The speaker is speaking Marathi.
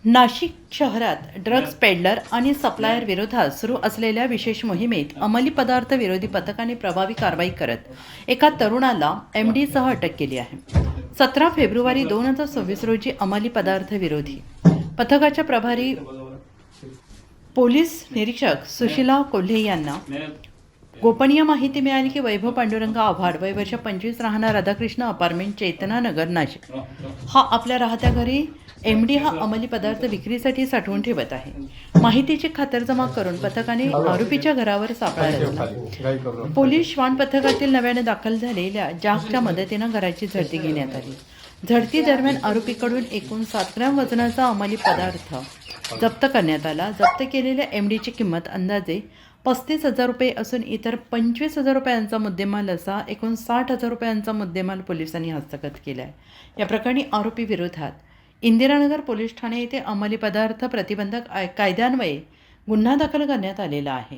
नाशिक शहरात ड्रग्ज पेडलर आणि सप्लायर विरोधात सुरू असलेल्या विशेष मोहिमेत अंमली पदार्थ विरोधी पथकाने प्रभावी कारवाई करत एका तरुणाला एमडीसह अटक केली आहे. 17 फेब्रुवारी 2026 रोजी अंमली पदार्थ विरोधी पथकाच्या प्रभारी पोलीस निरीक्षक सुशीला कोल्हे यांना गोपनीय माहिती मिळाली की वैभव पांडुरंग आव्हाड वय वर्ष 25 राहणार राधाकृष्ण अपार्टमेंट चैतनानगर नाशिक हा आपल्या राहत्या घरी एमडी हा अंमली पदार्थ विक्रीसाठी साठवून ठेवत आहे. माहितीची खातरजमा करून पथकाने आरोपीच्या घरावर सापळा रचला. पोलीस श्वान पथकातील नव्याने दाखल झालेल्या जागच्या मदतीनं घराची झडती घेण्यात आली. झडती दरम्यान आरोपीकडून एकूण 7 ग्रॅम वजनाचा अंमली पदार्थ जप्त करण्यात आला. जप्त केलेल्या एमडीची किंमत अंदाजे 35,000 रुपये असून इतर 25,000 रुपयांचा मुद्देमाल असा एकूण 60,000 रुपयांचा मुद्देमाल पोलिसांनी हस्तगत केला आहे. या प्रकरणी आरोपी विरोधात इंदिरानगर पोलीस ठाणे येथे अंमली पदार्थ प्रतिबंधक कायद्यान्वये गुन्हा दाखल करण्यात आलेला आहे.